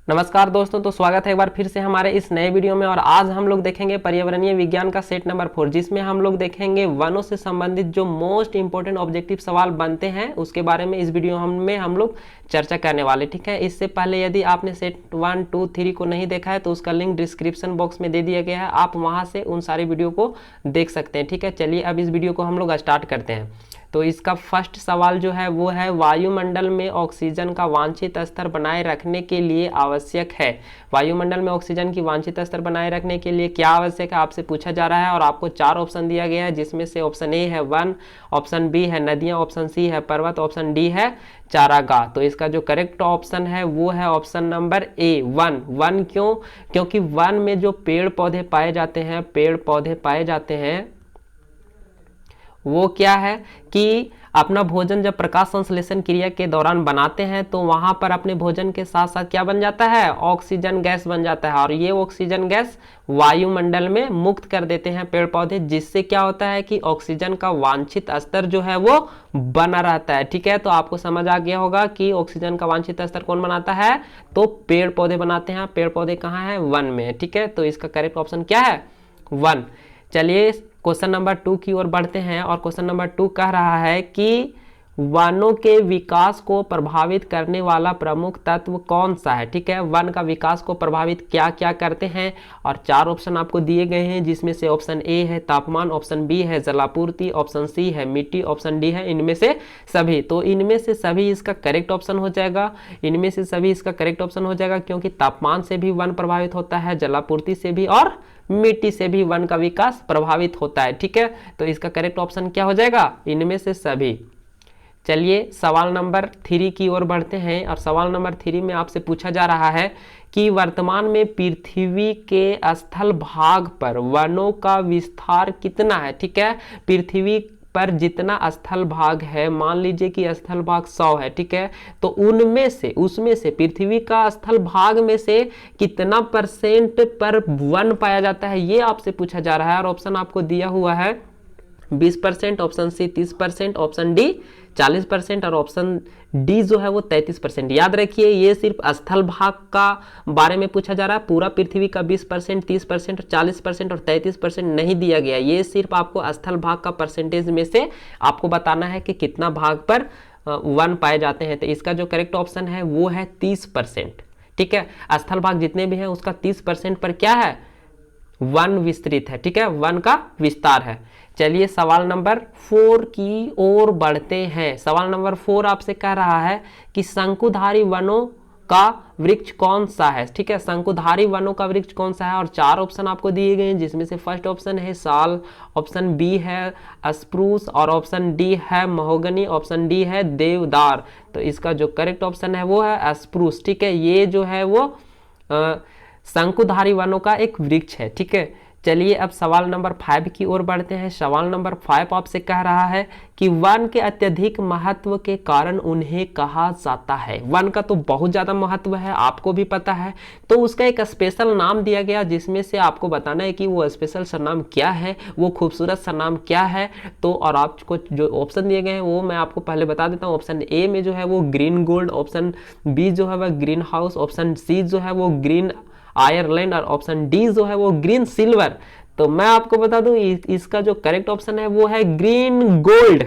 नमस्कार दोस्तों, तो स्वागत है एक बार फिर से हमारे इस नए वीडियो में। और आज हम लोग देखेंगे पर्यावरणीय विज्ञान का सेट नंबर 4, जिसमें हम लोग देखेंगे वनों से संबंधित जो मोस्ट इंपोर्टेंट ऑब्जेक्टिव सवाल बनते हैं उसके बारे में इस वीडियो में हम लोग चर्चा करने वाले। ठीक है, इससे पहले यदि आपने सेट 1, 2, 3 को नहीं देखा है तो उसका लिंक डिस्क्रिप्शन बॉक्स में दे दिया गया है, आप वहाँ से उन सारी वीडियो को देख सकते हैं। ठीक है, चलिए अब इस वीडियो को हम लोग स्टार्ट करते हैं। तो इसका फर्स्ट सवाल जो है वो है, वायुमंडल में ऑक्सीजन का वांछित स्तर बनाए रखने के लिए आवश्यक है। वायुमंडल में ऑक्सीजन की वांछित स्तर बनाए रखने के लिए क्या आवश्यक है आपसे पूछा जा रहा है। और आपको 4 ऑप्शन दिया गया है, जिसमें से ऑप्शन ए है वन, ऑप्शन बी है नदियां, ऑप्शन सी है पर्वत, ऑप्शन डी है चारागाह। तो इसका जो करेक्ट ऑप्शन है वो है ऑप्शन नंबर ए, वन। वन क्यों? क्योंकि वन में जो पेड़ पौधे पाए जाते हैं वो क्या है कि अपना भोजन जब प्रकाश संश्लेषण क्रिया के दौरान बनाते हैं तो वहां पर अपने भोजन के साथ साथ क्या बन जाता है? ऑक्सीजन गैस बन जाता है। और ये ऑक्सीजन गैस वायुमंडल में मुक्त कर देते हैं पेड़ पौधे, जिससे क्या होता है कि ऑक्सीजन का वांछित स्तर जो है वो बना रहता है। ठीक है, तो आपको समझ आ गया होगा कि ऑक्सीजन का वांछित स्तर कौन बनाता है? तो पेड़ पौधे बनाते हैं। पेड़ पौधे कहाँ है? वन में। ठीक है, तो इसका करेक्ट ऑप्शन क्या है? वन। चलिए क्वेश्चन नंबर 2 की ओर बढ़ते हैं। और क्वेश्चन नंबर 2 कह रहा है कि वनों के विकास को प्रभावित करने वाला प्रमुख तत्व कौन सा है। ठीक है, वन का विकास को प्रभावित क्या क्या करते हैं। और 4 ऑप्शन आपको दिए गए हैं, जिसमें से ऑप्शन ए है तापमान, ऑप्शन बी है जलापूर्ति, ऑप्शन सी है मिट्टी, ऑप्शन डी है इनमें से सभी। तो इनमें से सभी इसका करेक्ट ऑप्शन हो जाएगा। इनमें से सभी इसका करेक्ट ऑप्शन हो जाएगा, क्योंकि तापमान से भी वन प्रभावित होता है, जलापूर्ति से भी और मिट्टी से भी वन का विकास प्रभावित होता है। ठीक है, तो इसका करेक्ट ऑप्शन क्या हो जाएगा? इनमें से सभी। चलिए सवाल नंबर 3 की ओर बढ़ते हैं। और सवाल नंबर 3 में आपसे पूछा जा रहा है कि वर्तमान में पृथ्वी के स्थल भाग पर वनों का विस्तार कितना है। ठीक है, पृथ्वी पर जितना स्थल भाग है, मान लीजिए कि स्थल भाग 100 है। ठीक है, तो उसमें से पृथ्वी का स्थल भाग में से कितना परसेंट पर वन पाया जाता है, ये आपसे पूछा जा रहा है। और ऑप्शन आपको दिया हुआ है 20%, ऑप्शन सी 30%, ऑप्शन डी 40% और ऑप्शन डी जो है वो 33%। याद रखिए, ये सिर्फ स्थल भाग का बारे में पूछा जा रहा है। पूरा पृथ्वी का 20%, 30%, 40% और 33% नहीं दिया गया। ये सिर्फ आपको स्थल भाग का परसेंटेज में से आपको बताना है कि कितना भाग पर वन पाए जाते हैं। तो इसका जो करेक्ट ऑप्शन है वो है 30%। ठीक है, स्थल भाग जितने भी हैं उसका 30% पर क्या है? वन विस्तृत है। ठीक है, वन का विस्तार है। चलिए सवाल नंबर 4 की ओर बढ़ते हैं। सवाल नंबर 4 आपसे कह रहा है कि शंकुधारी वनों का वृक्ष कौन सा है। ठीक है, शंकुधारी वनों का वृक्ष कौन सा है। और 4 ऑप्शन आपको दिए गए हैं, जिसमें से फर्स्ट ऑप्शन है साल, ऑप्शन बी है स्प्रूस और ऑप्शन डी है महोगनी, ऑप्शन डी है देवदार। तो इसका जो करेक्ट ऑप्शन है वो है स्प्रूस। ठीक है, ये जो है वो शंकुधारी वनों का एक वृक्ष है। ठीक है, चलिए अब सवाल नंबर 5 की ओर बढ़ते हैं। सवाल नंबर 5 आपसे कह रहा है कि वन के अत्यधिक महत्व के कारण उन्हें कहा जाता है। वन का तो बहुत ज्यादा महत्व है, आपको भी पता है, तो उसका एक स्पेशल नाम दिया गया, जिसमें से आपको बताना है कि वो स्पेशल सरनाम क्या है, वो खूबसूरत सरनाम क्या है। तो और आपको जो ऑप्शन दिए गए हैं वो मैं आपको पहले बता देता हूँ। ऑप्शन ए में जो है वो ग्रीन गोल्ड, ऑप्शन बी जो है वह ग्रीन हाउस, ऑप्शन सी जो है वो ग्रीन आयरलैंड और ऑप्शन डी जो है वो ग्रीन सिल्वर। तो मैं आपको बता दूं इसका जो करेक्ट ऑप्शन है वो है ग्रीन गोल्ड।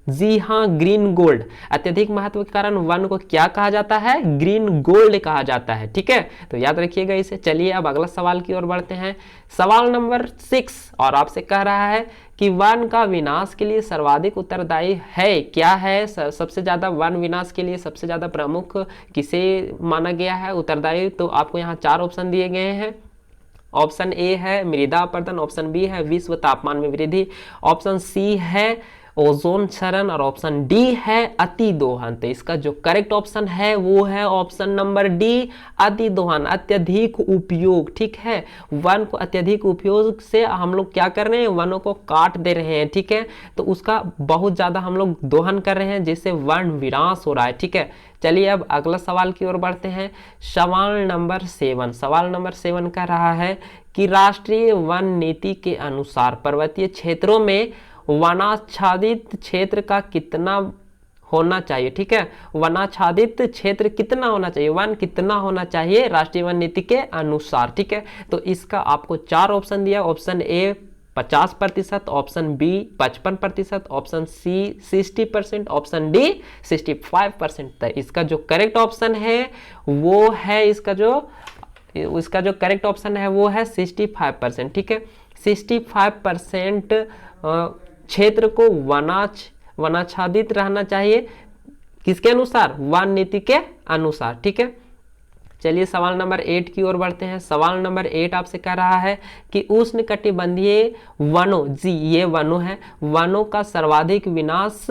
जी हाँ, ग्रीन गोल्ड। अत्यधिक महत्व के कारण वन को क्या कहा जाता है? ग्रीन गोल्ड कहा जाता है। ठीक है, तो याद रखिएगा इसे। चलिए अब अगला सवाल की ओर बढ़ते हैं। सवाल नंबर 6 और आपसे कह रहा है कि वन का विनाश के लिए सर्वाधिक उत्तरदायी है। क्या है सबसे ज्यादा वन विनाश के लिए सबसे ज्यादा प्रमुख किसे माना गया है उत्तरदायी? तो आपको यहाँ 4 ऑप्शन दिए गए हैं। ऑप्शन ए है मृदा अपरदन, ऑप्शन बी है विश्व तापमान में वृद्धि, ऑप्शन सी है ओजोन क्षरण और ऑप्शन डी है अति दोहन। तो इसका जो करेक्ट ऑप्शन है वो है ऑप्शन नंबर डी, अति दोहन, अत्यधिक उपयोग। ठीक है, वन को अत्यधिक उपयोग से हम लोग क्या कर रहे हैं? वनों को काट दे रहे हैं। ठीक है, तो उसका बहुत ज्यादा हम लोग दोहन कर रहे हैं, जिससे वन विनाश हो रहा है। ठीक है, चलिए अब अगला सवाल की ओर बढ़ते हैं। सवाल नंबर 7। सवाल नंबर 7 कह रहा है कि राष्ट्रीय वन नीति के अनुसार पर्वतीय क्षेत्रों में वनाच्छादित क्षेत्र का कितना होना चाहिए। ठीक है, वनाच्छादित क्षेत्र कितना होना चाहिए, वन कितना होना चाहिए राष्ट्रीय वन नीति के अनुसार। ठीक है, तो इसका आपको 4 ऑप्शन दिया, option A 50%, option B 55%, option C 60%, option D 65%। तो इसका जो करेक्ट ऑप्शन है वो है इसका जो करेक्ट ऑप्शन है वो है 65%। ठीक है, 65% क्षेत्र को वनाच्छादित रहना चाहिए, किसके अनुसार, वन नीति के अनुसार। ठीक है, चलिए सवाल नंबर 8 की ओर बढ़ते हैं। सवाल नंबर 8 आपसे कह रहा है कि उष्णकटिबंधीय वनों, जी ये वनों है, वनों का सर्वाधिक विनाश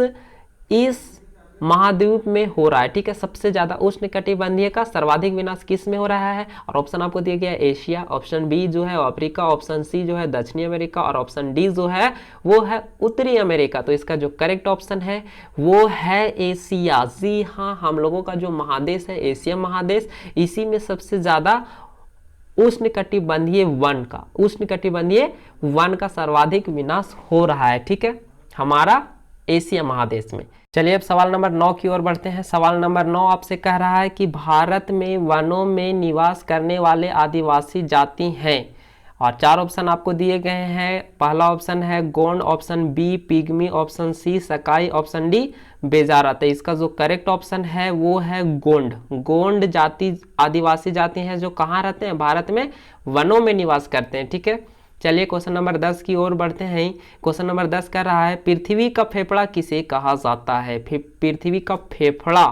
इस महाद्वीप में हो रहा है। ठीक है, सबसे ज्यादा उष्णकटिबंधीय का सर्वाधिक विनाश किस में हो रहा है, और ऑप्शन आपको दिया गया है एशिया, ऑप्शन बी जो है अफ्रीका, ऑप्शन सी जो है दक्षिणी अमेरिका, और ऑप्शन डी जो है वो है उत्तरी अमेरिका। तो इसका जो करेक्ट ऑप्शन है वो है एशिया। जी हाँ, हम लोगों का जो महादेश है एशिया महादेश, इसी में सबसे ज्यादा उष्णकटिबंधीय वन का सर्वाधिक विनाश हो रहा है। ठीक है, हमारा एशिया महादेश में। चलिए अब सवाल नंबर 9 की ओर बढ़ते हैं। सवाल नंबर 9 आपसे कह रहा है कि भारत में वनों में निवास करने वाले आदिवासी जाति हैं, और 4 ऑप्शन आपको दिए गए हैं। पहला ऑप्शन है Gond, option B pygmy, option C Sakai, option D बेजारा। तो इसका जो करेक्ट ऑप्शन है वो है गोंड। गोंड जाति आदिवासी जाति हैं जो कहाँ रहते हैं, भारत में वनों में निवास करते हैं। ठीक है, चलिए क्वेश्चन नंबर 10 की ओर बढ़ते हैं। क्वेश्चन नंबर 10 कर रहा है पृथ्वी का फेफड़ा किसे कहा जाता है, पृथ्वी का फेफड़ा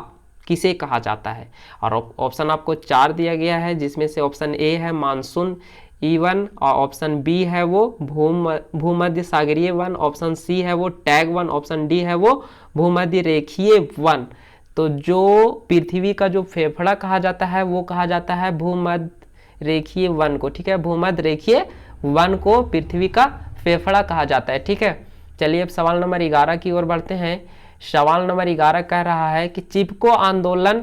किसे कहा जाता है, और ऑप्शन आपको 4 दिया गया है, जिसमें से ऑप्शन ए है मानसून वन, और ऑप्शन बी है वो भूमध्य सागरीय वन, ऑप्शन सी है वो टैग वन, ऑप्शन डी है वो भूमध्य रेखीय वन। तो जो पृथ्वी का जो फेफड़ा कहा जाता है वो कहा जाता है भूमध्य रेखीय वन को। ठीक है, भूमध्य रेखीय वन को पृथ्वी का फेफड़ा कहा जाता है। ठीक है, चलिए अब सवाल नंबर 11 की ओर बढ़ते हैं। सवाल नंबर 11 कह रहा है कि चिपको आंदोलन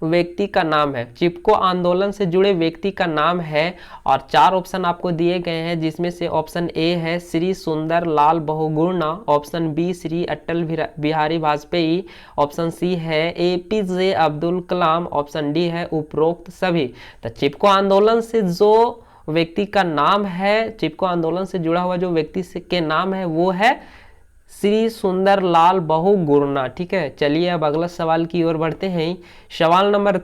व्यक्ति का नाम है, चिपको आंदोलन से जुड़े व्यक्ति का नाम है, और 4 ऑप्शन आपको दिए गए हैं, जिसमें से ऑप्शन ए है श्री सुंदर लाल Bahuguna, option B Shri Atal Bihari Vajpayee, option C है APJ Abdul Kalam, option D है उपरोक्त सभी। तो चिपको आंदोलन से जो व्यक्ति का नाम है, चिपको आंदोलन से जुड़ा हुआ जो व्यक्ति के नाम है वो है श्री सुंदर लाल बहुगुणा। ठीक है, चलिए अब अगला सवाल की ओर बढ़ते हैं। सवाल नंबर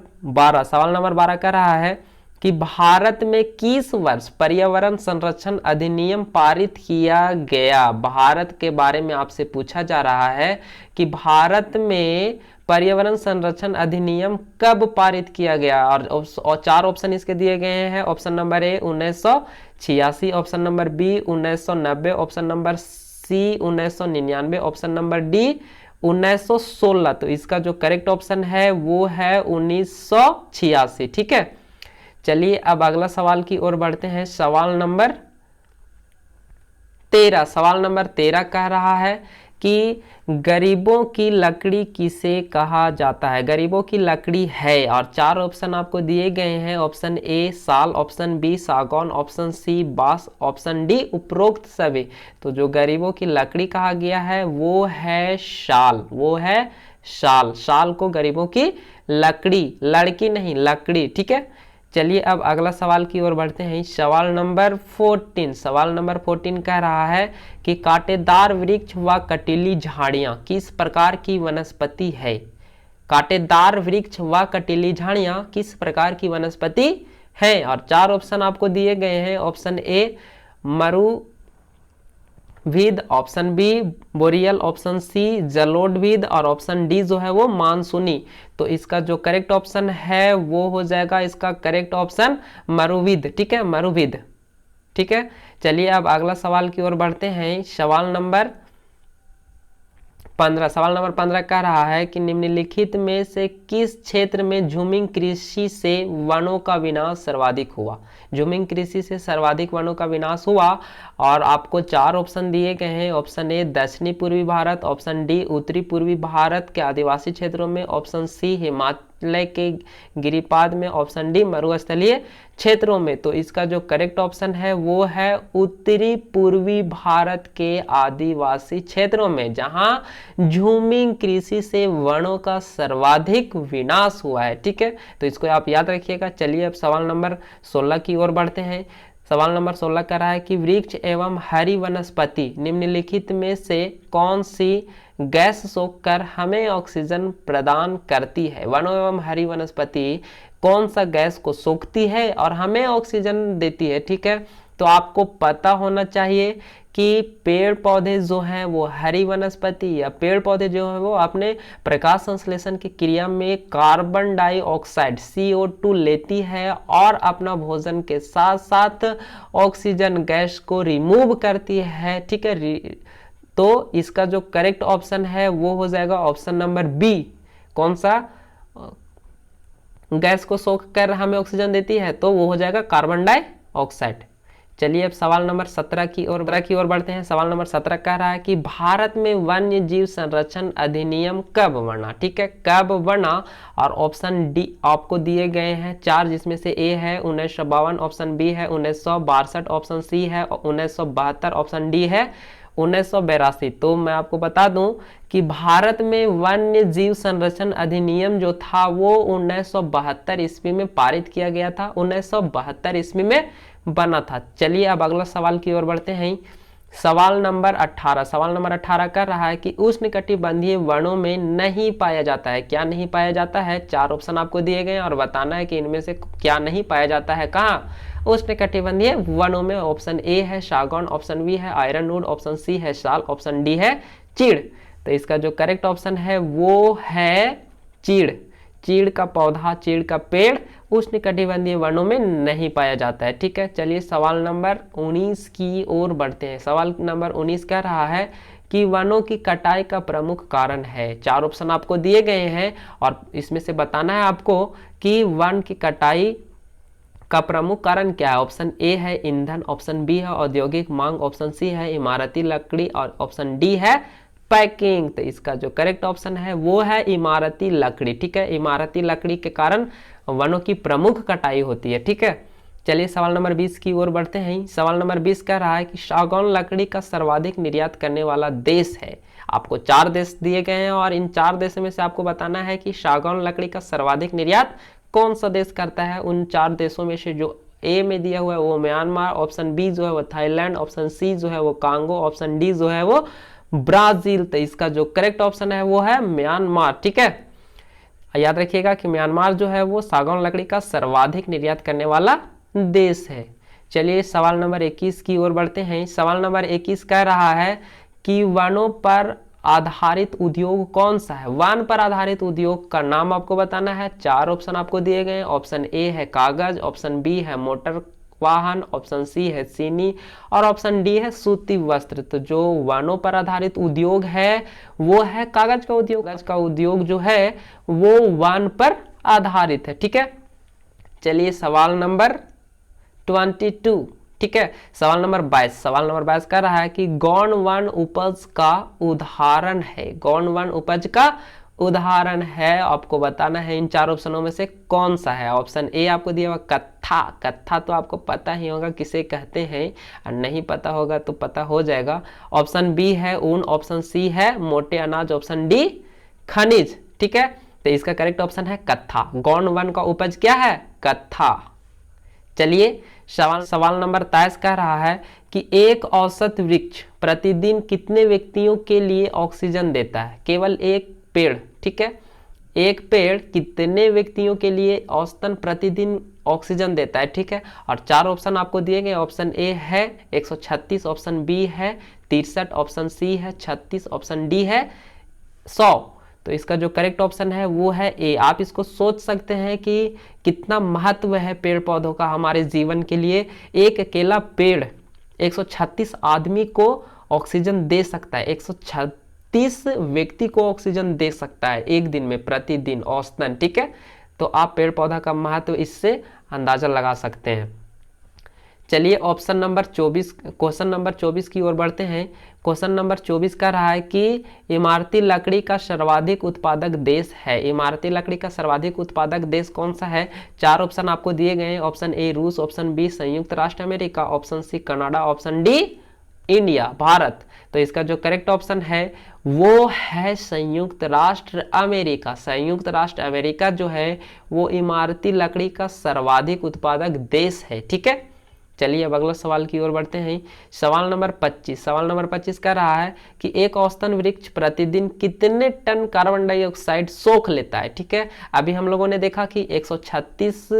12 कह रहा है कि भारत में किस वर्ष पर्यावरण संरक्षण अधिनियम पारित किया गया। भारत के बारे में आपसे पूछा जा रहा है कि भारत में पर्यावरण संरक्षण अधिनियम कब पारित किया गया, और 4 ऑप्शन इसके दिए गए हैं। Option number A 1986, option number B 1990, option number C 1999, option number D 1916। तो इसका जो करेक्ट ऑप्शन है वो है 1986। ठीक है, चलिए अब अगला सवाल की ओर बढ़ते हैं। सवाल नंबर 13 कह रहा है कि गरीबों की लकड़ी किसे कहा जाता है, गरीबों की लकड़ी है, और 4 ऑप्शन आपको दिए गए हैं। ऑप्शन ए साल, ऑप्शन बी सागौन, ऑप्शन सी बांस, ऑप्शन डी उपरोक्त सभी। तो जो गरीबों की लकड़ी कहा गया है वो है शाल, शाल को गरीबों की लकड़ी, लड़की नहीं लकड़ी। ठीक है, चलिए अब अगला सवाल की ओर बढ़ते हैं। सवाल नंबर 14 कह रहा है कि कांटेदार वृक्ष व कटीली झाड़ियां किस प्रकार की वनस्पति है। कांटेदार वृक्ष व कटीली झाड़ियां किस प्रकार की वनस्पति है, और 4 ऑप्शन आपको दिए गए हैं। ऑप्शन ए मरुविद, option B boreal, option C जलोढ़विद, और ऑप्शन डी जो है वो मानसूनी। तो इसका जो करेक्ट ऑप्शन है वो हो जाएगा इसका करेक्ट ऑप्शन मरुविद। ठीक है, मरुविद। ठीक है, चलिए अब अगला सवाल की ओर बढ़ते हैं। सवाल नंबर 15 कह रहा है कि निम्नलिखित में से किस क्षेत्र में झूमिंग कृषि से वनों का विनाश सर्वाधिक हुआ। झूमिंग कृषि से सर्वाधिक वनों का विनाश हुआ, और आपको 4 ऑप्शन दिए गए हैं। ऑप्शन ए दक्षिणी पूर्वी भारत, ऑप्शन डी उत्तरी पूर्वी भारत के आदिवासी क्षेत्रों में, ऑप्शन सी के गिरिपाद में, ऑप्शन डी मरुस्थलीय क्षेत्रों में। तो इसका जो करेक्ट ऑप्शन है वो है उत्तरी पूर्वी भारत के आदिवासी क्षेत्रों में, जहां झूमिंग कृषि से वनों का सर्वाधिक विनाश हुआ है। ठीक है, तो इसको आप याद रखिएगा। चलिए अब सवाल नंबर 16 की ओर बढ़ते हैं। सवाल नंबर 16 कह रहा है कि वृक्ष एवं हरी वनस्पति निम्नलिखित में से कौन सी गैस सोखकर हमें ऑक्सीजन प्रदान करती है। वनों एवं हरी वनस्पति कौन सा गैस को सोखती है और हमें ऑक्सीजन देती है। ठीक है, तो आपको पता होना चाहिए कि पेड़ पौधे जो हैं वो हरी वनस्पति या पेड़ पौधे जो है वो अपने प्रकाश संश्लेषण की क्रिया में कार्बन डाइऑक्साइड CO2 लेती है और अपना भोजन के साथ साथ ऑक्सीजन गैस को रिमूव करती है। ठीक है, तो इसका जो करेक्ट ऑप्शन है वो हो जाएगा ऑप्शन नंबर बी। कौन सा गैस को सोख कर हमें ऑक्सीजन देती है, तो वो हो जाएगा कार्बन डाइऑक्साइड। चलिए अब सवाल नंबर 17 की ओर बढ़ते हैं। सवाल नंबर 17 कह रहा है कि भारत में वन्य जीव संरक्षण अधिनियम कब बना। ठीक है, कब बना, और ऑप्शन डी आपको दिए गए हैं 4, जिसमें से ए है 1952, ऑप्शन बी है 1962, ऑप्शन सी है 1972, ऑप्शन डी है 1982। तो मैं आपको बता दूं कि भारत में वन्य जीव संरक्षण अधिनियम जो था वो 1972 ईस्वी में पारित किया गया था, 1972 ईस्वी में बना था। चलिए अब अगला सवाल की ओर बढ़ते हैं। सवाल नंबर 18। सवाल नंबर 18 कर रहा है कि उष्णकटिबंधीय वनों में नहीं पाया जाता है। क्या नहीं पाया जाता है? 4 ऑप्शन आपको दिए गए हैं और बताना है कि इनमें से क्या नहीं पाया जाता है। कहाँ? उष्णकटिबंधीय वनों में। ऑप्शन ए है सागौन, ऑप्शन बी है आयरनवुड, ऑप्शन सी है साल, ऑप्शन डी है चीड़। तो इसका जो करेक्ट ऑप्शन है वो है चीड़। चीड़ का पौधा, चीड़ का पेड़ उष्णकटिबंधीय वनों में नहीं पाया जाता है। ठीक है, चलिए सवाल नंबर 19 की ओर बढ़ते हैं। सवाल नंबर 19 कह रहा है कि वनों की कटाई का प्रमुख कारण है। 4 ऑप्शन आपको दिए गए हैं और इसमें से बताना है आपको कि वन की कटाई का प्रमुख कारण क्या है। ऑप्शन ए है ईंधन, ऑप्शन बी है औद्योगिक मांग, ऑप्शन सी है इमारती लकड़ी और ऑप्शन डी है पैकिंग। तो इसका जो करेक्ट ऑप्शन है वो है इमारती लकड़ी। ठीक है, इमारती लकड़ी के कारण वनों की प्रमुख कटाई होती है। ठीक है, चलिए सवाल नंबर 20 की ओर बढ़ते हैं। सवाल नंबर 20 कह रहा है कि सागौन लकड़ी का सर्वाधिक निर्यात करने वाला देश है। आपको 4 देश दिए गए हैं और इन 4 देशों में से आपको बताना है कि सागौन लकड़ी का सर्वाधिक निर्यात कौन सा देश करता है। उन 4 देशों में से जो ए में दिया हुआ है वो म्यांमार, ऑप्शन बी जो है वो थाईलैंड, ऑप्शन सी जो है वो कांगो, ऑप्शन डी जो है वो ब्राजील। तो इसका जो करेक्ट ऑप्शन है वो है म्यांमार। ठीक है, याद रखिएगा कि म्यांमार जो है वो सागौन लकड़ी का सर्वाधिक निर्यात करने वाला देश है। चलिए सवाल नंबर 21 की ओर बढ़ते हैं। सवाल नंबर 21 कह रहा है कि वनों पर आधारित उद्योग कौन सा है। वन पर आधारित उद्योग का नाम आपको बताना है। 4 ऑप्शन आपको दिए गए हैं। ऑप्शन ए है कागज, ऑप्शन बी है मोटर वाहन, ऑप्शन सी है चीनी और ऑप्शन डी है सूती वस्त्र। तो जो वनों पर आधारित उद्योग है वो है कागज का उद्योग। कागज का उद्योग जो है वो वन पर आधारित है। ठीक है, चलिए सवाल नंबर 22। ठीक है, सवाल नंबर 22। सवाल नंबर 22 कह रहा है कि गौण वन उपज का उदाहरण है। गौण वन उपज का उदाहरण है, आपको बताना है इन 4 ऑप्शनों में से कौन सा है। ऑप्शन ए आपको दिया हुआ कत्था। कत्था तो आपको पता ही होगा किसे कहते हैं, और नहीं पता होगा तो पता हो जाएगा। ऑप्शन बी है ऊन, ऑप्शन सी है मोटे अनाज, ऑप्शन डी खनिज। ठीक है, तो इसका करेक्ट ऑप्शन है कत्था। गौण वन का उपज क्या है? कत्था। चलिए सवाल नंबर 23 कह रहा है कि एक औसत वृक्ष प्रतिदिन कितने व्यक्तियों के लिए ऑक्सीजन देता है। केवल एक पेड़। ठीक है, एक पेड़ कितने व्यक्तियों के लिए औसतन प्रतिदिन ऑक्सीजन देता है। ठीक है, और 4 ऑप्शन आपको दिए गए। ऑप्शन ए है 136, ऑप्शन बी है 63, ऑप्शन सी है 36, ऑप्शन डी है 100। तो इसका जो करेक्ट ऑप्शन है वो है ए। आप इसको सोच सकते हैं कि कितना महत्व है पेड़ पौधों का हमारे जीवन के लिए। एक अकेला पेड़ 136 आदमी को ऑक्सीजन दे सकता है, 136 व्यक्ति को ऑक्सीजन दे सकता है एक दिन में, प्रतिदिन औसतन। ठीक है, तो आप पेड़ पौधा का महत्व इससे अंदाजा लगा सकते हैं। चलिए ऑप्शन नंबर 24, क्वेश्चन नंबर 24 की ओर बढ़ते हैं। क्वेश्चन नंबर 24 का रहा है कि इमारती लकड़ी का सर्वाधिक उत्पादक देश है। इमारती लकड़ी का सर्वाधिक उत्पादक देश कौन सा है? 4 ऑप्शन आपको दिए गए हैं। ऑप्शन ए रूस, ऑप्शन बी संयुक्त राष्ट्र अमेरिका, option C Canada, option D India Bharat. तो इसका जो करेक्ट ऑप्शन है वो है संयुक्त राष्ट्र अमेरिका। संयुक्त राष्ट्र अमेरिका जो है वो इमारती लकड़ी का सर्वाधिक उत्पादक देश है। ठीक है, चलिए अब अगला सवाल की ओर बढ़ते हैं। सवाल नंबर 25, सवाल नंबर 25 का रहा है कि एक औसतन वृक्ष प्रतिदिन कितने टन कार्बन डाइऑक्साइड सोख लेता है। ठीक है, अभी हम लोगों ने देखा कि 136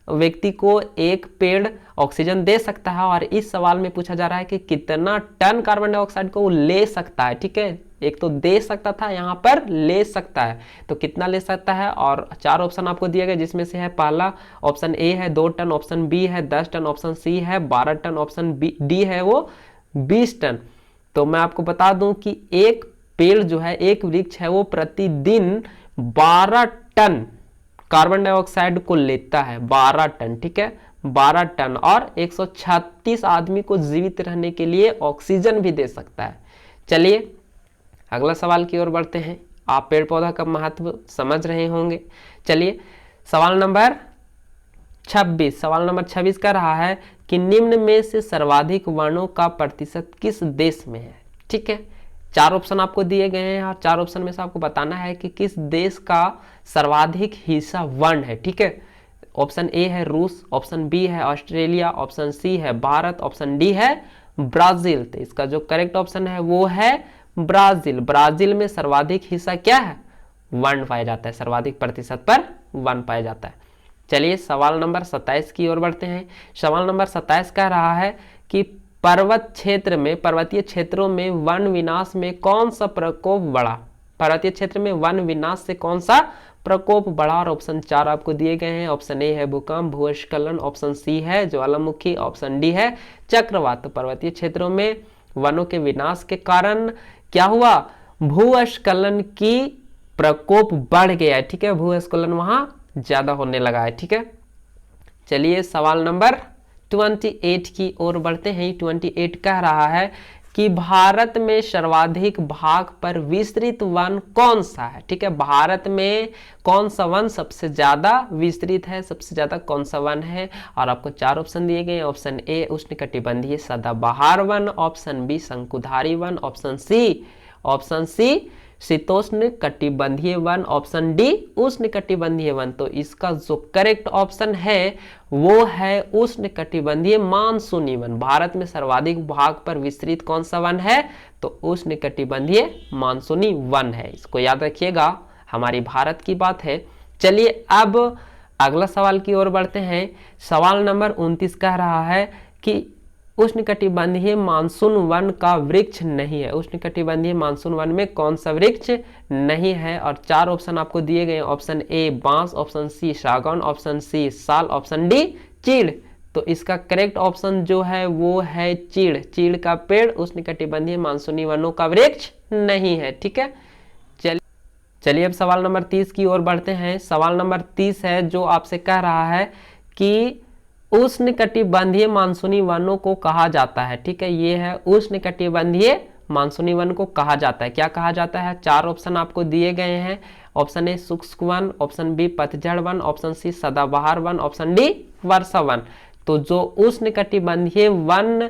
व्यक्ति को एक पेड़ ऑक्सीजन दे सकता है, और इस सवाल में पूछा जा रहा है कि कितना टन कार्बन डाइऑक्साइड को वो ले सकता है। ठीक है, एक तो दे सकता था, यहाँ पर ले सकता है, तो कितना ले सकता है? और 4 ऑप्शन आपको दिए गए, जिसमें से है पहला ऑप्शन ए है 2 टन, ऑप्शन बी है 10 टन, ऑप्शन सी है 12 टन, ऑप्शन डी है वो 20 टन। तो मैं आपको बता दूं कि एक पेड़ जो है, एक वृक्ष है, वो प्रतिदिन 12 टन कार्बन डाइऑक्साइड को लेता है, 12 टन। ठीक है, 12 टन, और 136 आदमी को जीवित रहने के लिए ऑक्सीजन भी दे सकता है। चलिए अगला सवाल की ओर बढ़ते हैं। आप पेड़ पौधा का महत्व समझ रहे होंगे। चलिए सवाल नंबर 26, सवाल नंबर 26 का रहा है कि निम्न में से सर्वाधिक वनों का प्रतिशत किस देश में है। ठीक है, 4 ऑप्शन आपको दिए गए हैं, और 4 ऑप्शन में से आपको बताना है कि किस देश का सर्वाधिक हिस्सा वन है। ठीक है, ऑप्शन ए है रूस, ऑप्शन बी है ऑस्ट्रेलिया, ऑप्शन सी है भारत, ऑप्शन डी है ब्राजील। तो इसका जो करेक्ट ऑप्शन है वो है ब्राजील। ब्राजील में सर्वाधिक हिस्सा क्या है? वन पाया जाता है, सर्वाधिक प्रतिशत पर वन पाया जाता है। चलिए सवाल नंबर 27 की ओर बढ़ते हैं। सवाल नंबर 27 कह रहा है कि पर्वतीय क्षेत्रों में वन विनाश में कौन सा प्रकोप बढ़ा? पर्वतीय क्षेत्र में वन विनाश से कौन सा प्रकोप बढ़ा? और ऑप्शन 4 आपको दिए गए हैं। ऑप्शन ए है भूकंप, भूस्खलन, ऑप्शन सी है ज्वालामुखी, ऑप्शन डी है चक्रवात। तो पर्वतीय क्षेत्रों में वनों के विनाश के कारण क्या हुआ? भूस्खलन की प्रकोप बढ़ गया है। ठीक है, भूस्खलन वहां ज्यादा होने लगा है। ठीक है, चलिए सवाल नंबर 28 की ओर बढ़ते हैं। 28 कह रहा है कि भारत में सर्वाधिक भाग पर विस्तृत वन कौन सा है? ठीक है, भारत में कौन सा वन सबसे ज्यादा विस्तृत है, सबसे ज्यादा कौन सा वन है? और आपको 4 ऑप्शन दिए गए। ऑप्शन ए उष्णकटिबंधीय सदाबहार वन, ऑप्शन बी शंकुधारी वन, ऑप्शन सी शीतोष्ण कटिबंधीय वन, ऑप्शन डी उष्ण कटिबंधीय वन। तो इसका जो करेक्ट ऑप्शन है वो है उष्ण कटिबंधीय मानसूनी वन। भारत में सर्वाधिक भाग पर विस्तृत कौन सा वन है? तो उष्ण कटिबंधीय मानसूनी वन है। इसको याद रखिएगा, हमारी भारत की बात है। चलिए अब अगला सवाल की ओर बढ़ते हैं। सवाल नंबर 29 कह रहा है कि उष्णकटिबंधीय मानसून वन का वृक्ष नहीं है। उष्णकटिबंधीय मानसून वन में कौन सा वृक्ष नहीं है? और 4 ऑप्शन आपको दिए गए। ऑप्शन ए बांस, ऑप्शन सी सागौन, ऑप्शन सी साल, ऑप्शन डी चीड़। तो इसका करेक्ट ऑप्शन जो है वो है चीड़। चीड़ का पेड़ उष्णकटिबंधीय मानसूनी वनों का वृक्ष नहीं है। ठीक है, चलिए अब सवाल नंबर 30 की ओर बढ़ते हैं। सवाल नंबर 30 है जो आपसे कह रहा है कि उष्णकटिबंधीय मानसूनी वनों को कहा जाता है। ठीक है, ये है उष्णकटिबंधीय मानसूनी वन को कहा जाता है। क्या कहा जाता है? 4 ऑप्शन आपको दिए गए हैं। ऑप्शन ए शुष्क वन, ऑप्शन बी पतझड़ वन, ऑप्शन सी सदाबहार वन, ऑप्शन डी वर्षा वन। तो जो उष्णकटिबंधीय वन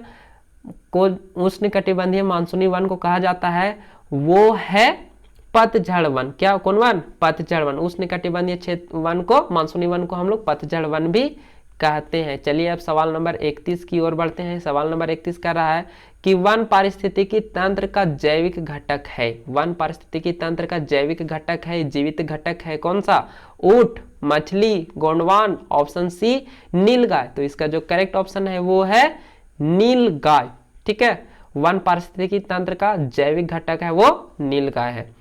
को, उष्णकटिबंधीय मानसूनी वन को कहा जाता है वो है पतझड़ वन। क्या, कौन वन? पतझड़ वन। उष्णकटिबंधीय क्षेत्र वन को, मानसूनी वन को हम लोग पतझड़ वन भी कहते हैं। चलिए अब सवाल नंबर 31 की ओर बढ़ते हैं। सवाल नंबर 31 कह रहा है कि वन पारिस्थितिकी तंत्र का जैविक घटक है। वन पारिस्थितिकी तंत्र का जैविक घटक है, जीवित घटक है कौन सा? ऊंट, मछली, गोंडवान, ऑप्शन सी नीलगाय। तो इसका जो करेक्ट ऑप्शन है वो है नीलगाय। ठीक है, वन पारिस्थितिकी तंत्र का जैविक घटक है वो नीलगाय है।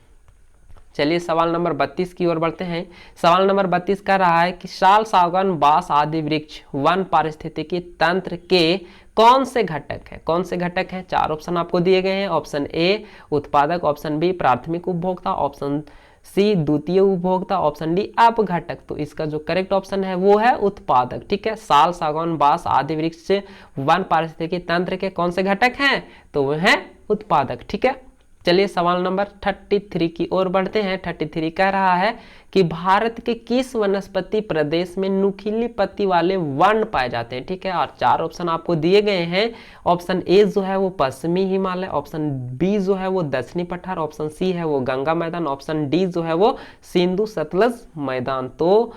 चलिए सवाल नंबर 32 की ओर बढ़ते हैं। सवाल नंबर 32 कह रहा है कि साल, सागौन, बांस आदि वृक्ष वन पारिस्थितिकी तंत्र के कौन से घटक है? कौन से घटक है? 4 ऑप्शन आपको दिए गए हैं। ऑप्शन ए उत्पादक, ऑप्शन बी प्राथमिक उपभोक्ता, ऑप्शन सी द्वितीय उपभोक्ता, ऑप्शन डी अपघटक। तो इसका जो करेक्ट ऑप्शन है वो है उत्पादक। ठीक है, साल, सागौन, बांस आदि वृक्ष वन पारिस्थितिकी तंत्र के कौन से घटक हैं? तो वो है उत्पादक। ठीक है, चलिए सवाल नंबर 33 की ओर बढ़ते हैं। 33 कह रहा है कि भारत के किस वनस्पति प्रदेश में नुकीली पत्ती वाले वन पाए जाते हैं? ठीक है, और 4 ऑप्शन आपको दिए गए हैं। ऑप्शन ए जो है वो पश्चिमी हिमालय, ऑप्शन बी जो है वो दक्षिणी पठार, ऑप्शन सी है वो गंगा मैदान, ऑप्शन डी जो है वो सिंधु सतलज मैदान। तो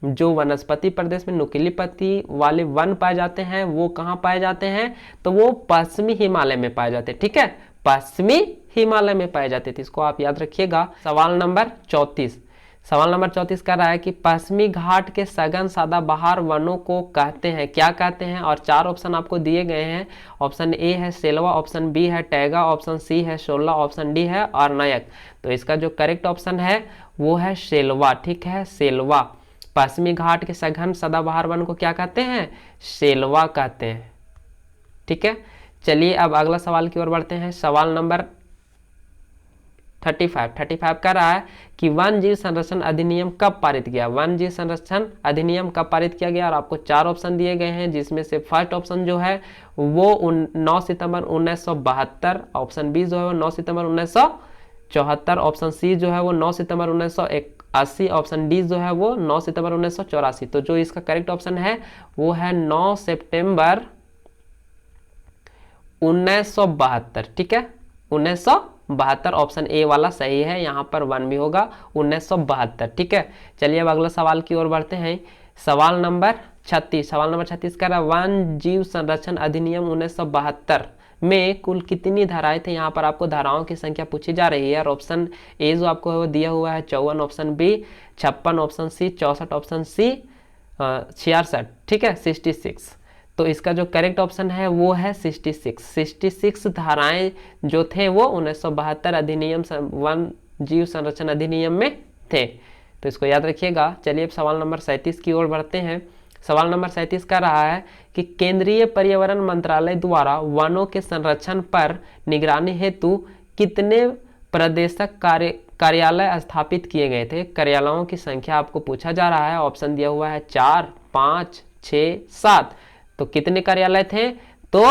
जो वनस्पति प्रदेश में नुकीली पत्ती वाले वन पाए जाते हैं वो कहाँ पाए जाते हैं? तो वो पश्चिमी हिमालय में पाए जाते हैं। ठीक है, पश्चिमी हिमालय में पाए जाते थे, इसको आप याद रखिएगा। सवाल नंबर 34, सवाल नंबर 34 कर रहा है कि पश्चिमी घाट के सघन सदाबहार वनों को कहते हैं, क्या कहते हैं? और 4 ऑप्शन आपको दिए गए हैं। ऑप्शन ए है सेलवा, ऑप्शन बी है टैगा, ऑप्शन सी है शोला, ऑप्शन डी है अर्नायक। तो इसका जो करेक्ट ऑप्शन है वो है सेलवा। ठीक है, सेलवा। पश्चिमी घाट के सघन सदाबहार वन को क्या कहते हैं? सेलवा कहते हैं। ठीक है, चलिए अब अगला सवाल की ओर बढ़ते हैं। सवाल नंबर 35 कर रहा है कि वन जीव संरक्षण अधिनियम कब पारित किया? वन जीव संरक्षण अधिनियम कब पारित किया गया? और आपको 4 ऑप्शन दिए गए हैं, जिसमें से फर्स्ट ऑप्शन जो है वो 9 सितंबर 1972, ऑप्शन बी जो है वो 9 सितंबर 1974, ऑप्शन सी जो है वो 9 सितंबर 1981, ऑप्शन डी जो है वो 9 सितंबर 1984। तो जो इसका करेक्ट ऑप्शन है वो है 9 सितंबर 1972। ठीक है, 1972 ऑप्शन ए वाला सही है, यहाँ पर 1 भी होगा, 1972। ठीक है, चलिए अब अगला सवाल की ओर बढ़ते हैं। सवाल नंबर 36 का वन जीव संरक्षण अधिनियम 1972 में कुल कितनी धाराएं थे? यहाँ पर आपको धाराओं की संख्या पूछी जा रही है। और ऑप्शन ए जो आपको दिया हुआ है 54, option B 56, option C 64, option C 66। ठीक है, 66। तो इसका जो करेक्ट ऑप्शन है वो है 66 धाराएं जो थे वो 1972 अधिनियम वन जीव संरक्षण अधिनियम में थे। तो इसको याद रखिएगा। चलिए अब सवाल नंबर 37 की ओर बढ़ते हैं। सवाल नंबर 37 का रहा है कि केंद्रीय पर्यावरण मंत्रालय द्वारा वनों के संरक्षण पर निगरानी हेतु कितने प्रदेशक कार्यालय स्थापित किए गए थे? कार्यालयों की संख्या आपको पूछा जा रहा है। ऑप्शन दिया हुआ है 4, 5, 6, 7। तो कितने कार्यालय थे? तो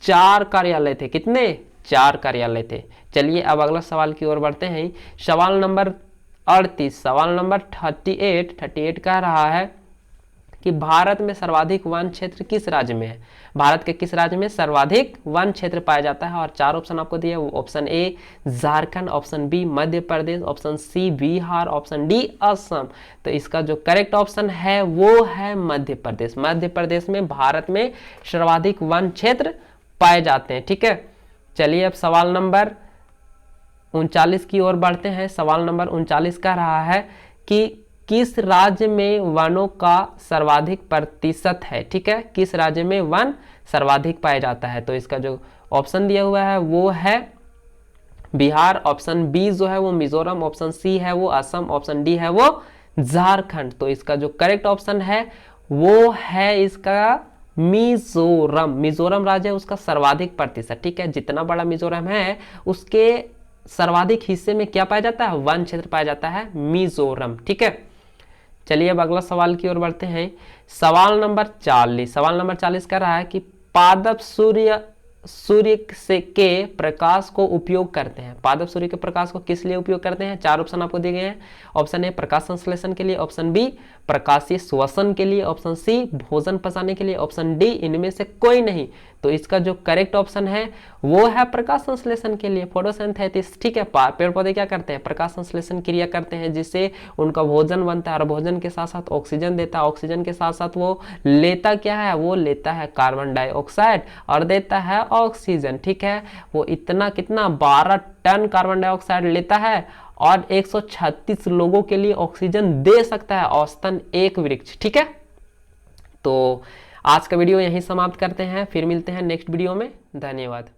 4 कार्यालय थे। कितने? 4 कार्यालय थे। चलिए अब अगला सवाल की ओर बढ़ते हैं। सवाल नंबर 38, सवाल नंबर 38 कह रहा है कि भारत में सर्वाधिक वन क्षेत्र किस राज्य में है? भारत के किस राज्य में सर्वाधिक वन क्षेत्र पाया जाता है? और 4 ऑप्शन आपको दिए, option A Jharkhand, option B Madhya Pradesh, option C Bihar, option D Assam. तो इसका जो करेक्ट ऑप्शन है वो है मध्य प्रदेश। मध्य प्रदेश में भारत में सर्वाधिक वन क्षेत्र पाए जाते हैं। ठीक है, चलिए अब सवाल नंबर 39 की ओर बढ़ते हैं। सवाल नंबर 39 कह रहा है कि किस राज्य में वनों का सर्वाधिक प्रतिशत है? ठीक है, किस राज्य में वन सर्वाधिक पाया जाता है? तो इसका जो ऑप्शन दिया हुआ है वो है बिहार, ऑप्शन बी जो है वो मिजोरम, ऑप्शन सी है वो असम, ऑप्शन डी है वो झारखंड। तो इसका जो करेक्ट ऑप्शन है वो है इसका मिजोरम। मिजोरम राज्य है उसका सर्वाधिक प्रतिशत। ठीक है, जितना बड़ा मिजोरम है उसके सर्वाधिक हिस्से में क्या पाया जाता है? वन क्षेत्र पाया जाता है मिजोरम। ठीक है, चलिए अब अगला सवाल की ओर बढ़ते हैं। सवाल नंबर 40 कर रहा है कि पादप सूर्य से के प्रकाश को उपयोग करते हैं। पादप सूर्य के प्रकाश को किस लिए उपयोग करते हैं? 4 ऑप्शन आपको दिए गए हैं। ऑप्शन ए प्रकाश संश्लेषण के लिए, ऑप्शन बी प्रकाशीय श्वसन के लिए, ऑप्शन सी भोजन पचाने के लिए, ऑप्शन डी इनमें से कोई नहीं। तो इसका जो करेक्ट ऑप्शन है वो है प्रकाश संश्लेषण के लिए, फोटोसिंथेसिस। ठीक है, पेड़ पौधे क्या करते हैं? प्रकाश संश्लेषण क्रिया करते हैं, जिससे उनका भोजन बनता है और भोजन के साथ साथ ऑक्सीजन देता है। ऑक्सीजन के साथ साथ वो लेता क्या है? वो लेता है कार्बन डाइऑक्साइड और देता है ऑक्सीजन। ठीक है, वो इतना कितना 12 टन कार्बन डाइऑक्साइड लेता है और 136 लोगों के लिए ऑक्सीजन दे सकता है, औसतन एक वृक्ष। ठीक है, तो आज का वीडियो यहीं समाप्त करते हैं, फिर मिलते हैं नेक्स्ट वीडियो में। धन्यवाद।